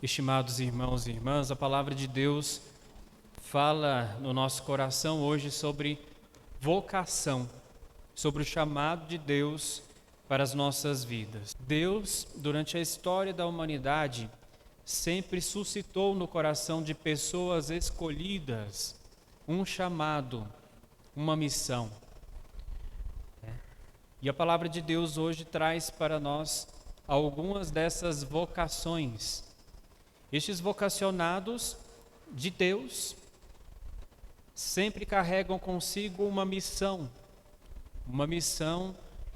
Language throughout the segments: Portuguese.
Estimados irmãos e irmãs, a palavra de Deus fala no nosso coração hoje sobre vocação, sobre o chamado de Deus para as nossas vidas. Deus, durante a história da humanidade, sempre suscitou no coração de pessoas escolhidas um chamado, uma missão. E a palavra de Deus hoje traz para nós algumas dessas vocações. Estes vocacionados de Deus sempre carregam consigo uma missão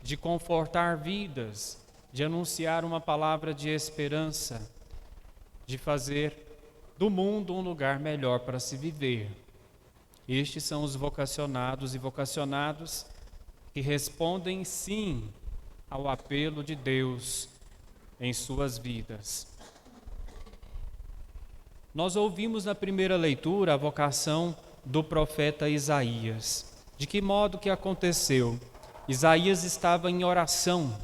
de confortar vidas, de anunciar uma palavra de esperança, de fazer do mundo um lugar melhor para se viver. Estes são os vocacionados e vocacionadas que respondem sim ao apelo de Deus em suas vidas. Nós ouvimos na primeira leitura a vocação do profeta Isaías. De que modo que aconteceu? Isaías estava em oração.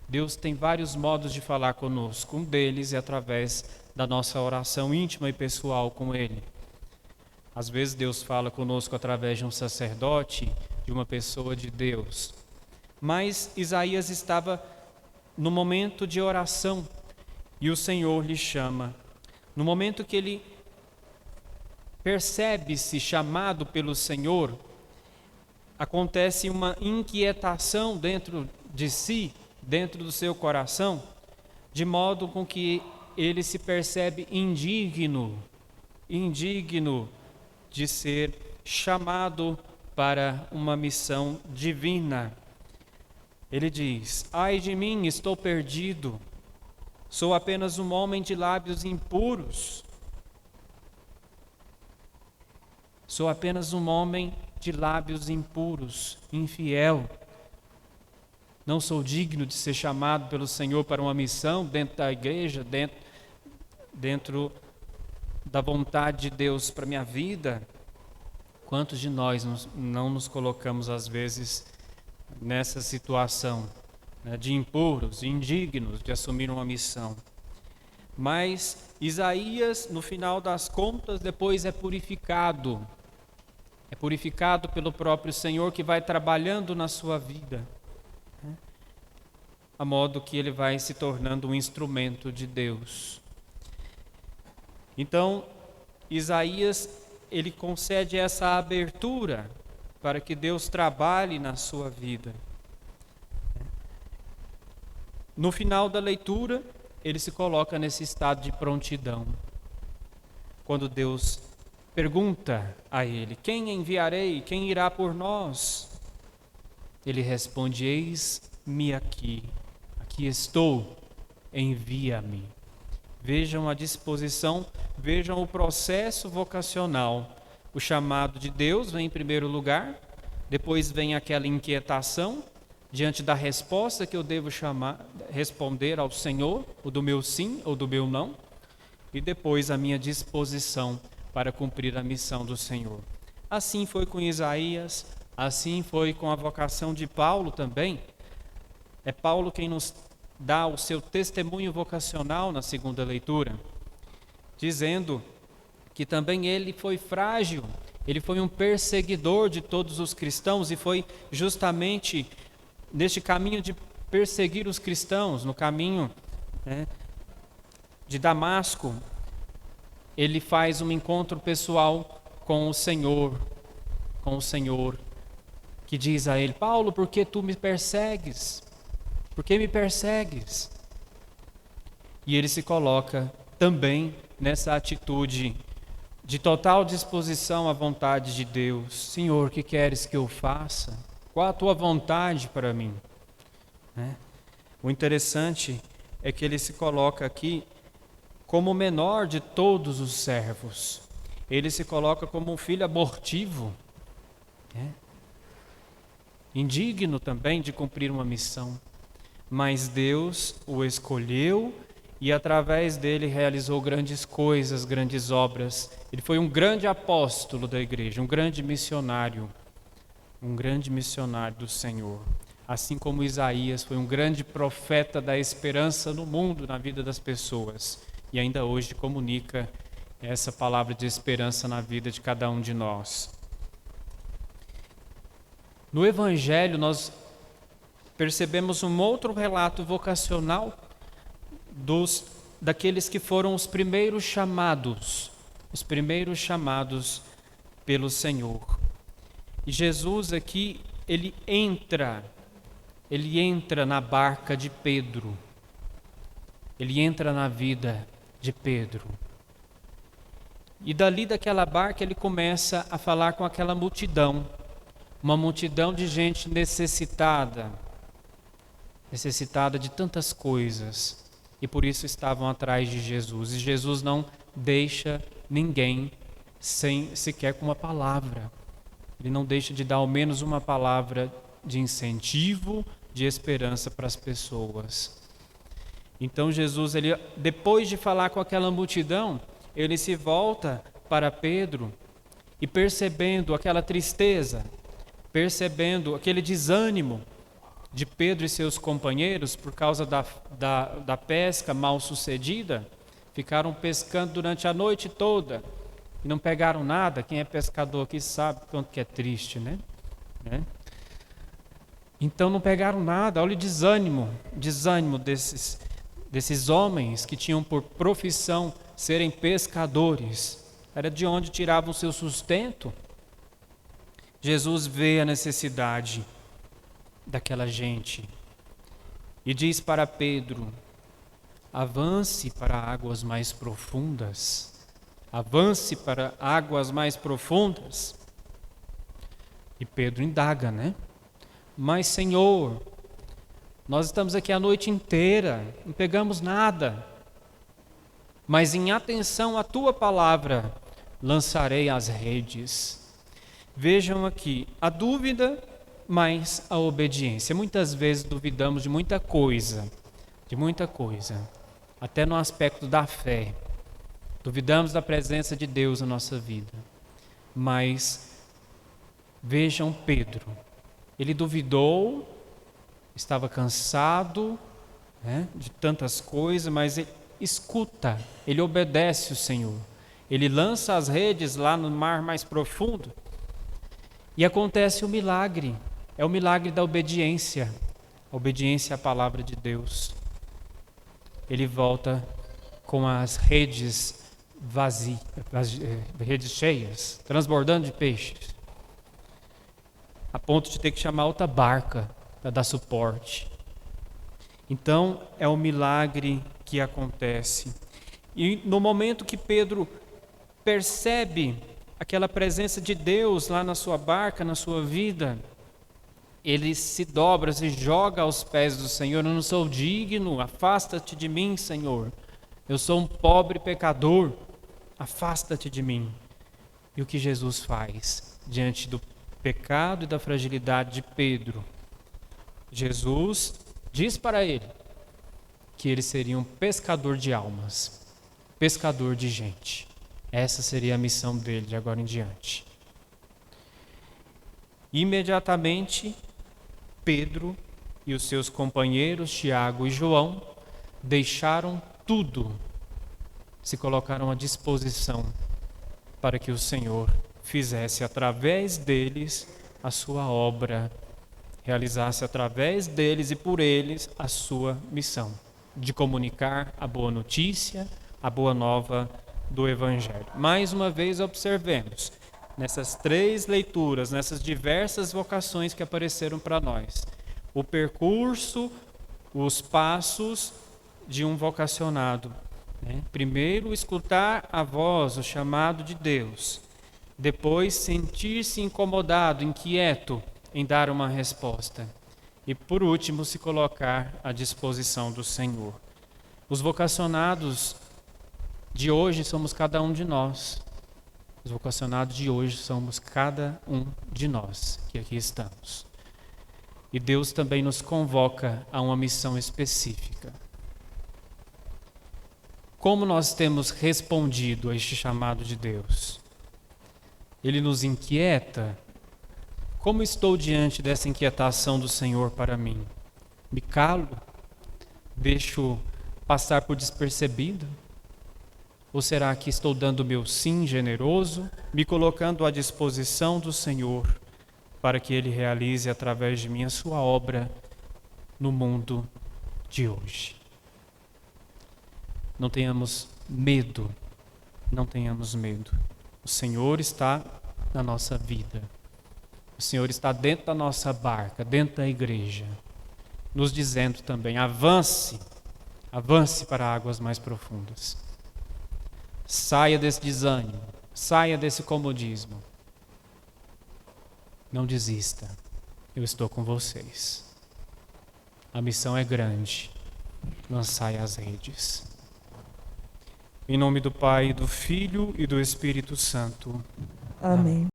Deus tem vários modos de falar conosco. Um deles é através da nossa oração íntima e pessoal com Ele. Às vezes Deus fala conosco através de um sacerdote, de uma pessoa de Deus. Mas Isaías estava no momento de oração e o Senhor lhe chama. No momento que ele percebe-se chamado pelo Senhor, acontece uma inquietação dentro de si, dentro do seu coração, de modo com que ele se percebe indigno de ser chamado para uma missão divina. Ele diz: ai de mim, estou perdido. Sou apenas um homem de lábios impuros. Sou apenas um homem de lábios impuros, infiel. Não sou digno de ser chamado pelo Senhor para uma missão dentro da igreja, dentro da vontade de Deus para a minha vida. Quantos de nós não nos colocamos às vezes nessa situação, de impuros, indignos de assumir uma missão? Mas Isaías, no final das contas, depois é purificado pelo próprio Senhor, que vai trabalhando na sua vida, a modo que ele vai se tornando um instrumento de Deus. Então, Isaías, ele concede essa abertura para que Deus trabalhe na sua vida. No final da leitura, ele se coloca nesse estado de prontidão. Quando Deus pergunta a ele: quem enviarei? Quem irá por nós? Ele responde: eis-me aqui estou, envia-me. Vejam a disposição, vejam o processo vocacional. O chamado de Deus vem em primeiro lugar, depois vem aquela inquietação diante da resposta que eu devo responder ao Senhor, ou do meu sim ou do meu não, e depois a minha disposição para cumprir a missão do Senhor. Assim foi com Isaías, assim foi com a vocação de Paulo também. É Paulo quem nos dá o seu testemunho vocacional na segunda leitura, dizendo que também ele foi frágil, ele foi um perseguidor de todos os cristãos, e foi justamente neste caminho de perseguir os cristãos, no caminho de Damasco, ele faz um encontro pessoal com o Senhor, que diz a ele: Paulo, por que tu me persegues? Por que me persegues? E ele se coloca também nessa atitude de total disposição à vontade de Deus. Senhor, o que queres que eu faça? Qual a tua vontade para mim? O interessante é que ele se coloca aqui como o menor de todos os servos. Ele se coloca como um filho abortivo, indigno também de cumprir uma missão. Mas Deus o escolheu e através dele realizou grandes coisas, grandes obras. Ele foi um grande apóstolo da igreja, um grande missionário do Senhor. Assim como Isaías foi um grande profeta da esperança no mundo, na vida das pessoas. e ainda hoje comunica essa palavra de esperança na vida de cada um de nós. No Evangelho, nós percebemos um outro relato vocacional daqueles que foram os primeiros chamados pelo Senhor. E Jesus aqui, ele entra na barca de Pedro, ele entra na vida de Pedro. E dali daquela barca ele começa a falar com aquela multidão, uma multidão de gente necessitada de tantas coisas, e por isso estavam atrás de Jesus. E Jesus não deixa ninguém sem sequer com uma palavra. Ele não deixa de dar ao menos uma palavra de incentivo, de esperança para as pessoas. Então Jesus, depois de falar com aquela multidão, ele se volta para Pedro e, percebendo aquela tristeza, percebendo aquele desânimo de Pedro e seus companheiros por causa da pesca mal sucedida, ficaram pescando durante a noite toda e não pegaram nada. Quem é pescador aqui sabe quanto que é triste, né? Então não pegaram nada. Olha o desânimo desses homens que tinham por profissão serem pescadores. Era de onde tiravam seu sustento. Jesus vê a necessidade daquela gente e diz para Pedro: avance para águas mais profundas. Avance para águas mais profundas. E Pedro indaga, né? Mas, Senhor, nós estamos aqui a noite inteira, não pegamos nada. Mas em atenção à tua palavra, lançarei as redes. Vejam aqui, a dúvida mais a obediência. Muitas vezes duvidamos de muita coisa, até no aspecto da fé. Duvidamos da presença de Deus na nossa vida. Mas vejam Pedro, ele duvidou, estava cansado, de tantas coisas, mas ele escuta, ele obedece o Senhor. Ele lança as redes lá no mar mais profundo e acontece o milagre. É o milagre da obediência, a obediência à palavra de Deus. Ele volta com as redes vazias, redes cheias, transbordando de peixes, a ponto de ter que chamar outra barca para dar suporte. Então é o milagre que acontece. E no momento que Pedro percebe aquela presença de Deus lá na sua barca, na sua vida, ele se dobra, se joga aos pés do Senhor. Eu não sou digno, afasta-te de mim, Senhor. Eu sou um pobre pecador, afasta-te de mim. E o que Jesus faz diante do pecado e da fragilidade de Pedro? Jesus diz para ele que ele seria um pescador de almas, pescador de gente. Essa seria a missão dele de agora em diante. Imediatamente, Pedro e os seus companheiros, Tiago e João, deixaram tudo, se colocaram à disposição para que o Senhor fizesse através deles a sua obra, realizasse através deles e por eles a sua missão, de comunicar a boa notícia, a boa nova do Evangelho. Mais uma vez observemos, nessas três leituras, nessas diversas vocações que apareceram para nós, o percurso, os passos de um vocacionado. Primeiro, escutar a voz, o chamado de Deus. Depois, sentir-se incomodado, inquieto em dar uma resposta. E, por último, se colocar à disposição do Senhor. Os vocacionados de hoje somos cada um de nós. Os vocacionados de hoje somos cada um de nós que aqui estamos. E Deus também nos convoca a uma missão específica. Como nós temos respondido a este chamado de Deus? Ele nos inquieta? Como estou diante dessa inquietação do Senhor para mim? Me calo? Deixo passar por despercebido? Ou será que estou dando meu sim generoso, me colocando à disposição do Senhor, para que Ele realize através de mim a sua obra no mundo de hoje? Não tenhamos medo, não tenhamos medo. O Senhor está na nossa vida. O Senhor está dentro da nossa barca, dentro da igreja, nos dizendo também: avance, avance para águas mais profundas. Saia desse desânimo, saia desse comodismo. Não desista, eu estou com vocês. A missão é grande, lançai as redes. Em nome do Pai, do Filho e do Espírito Santo. Amém.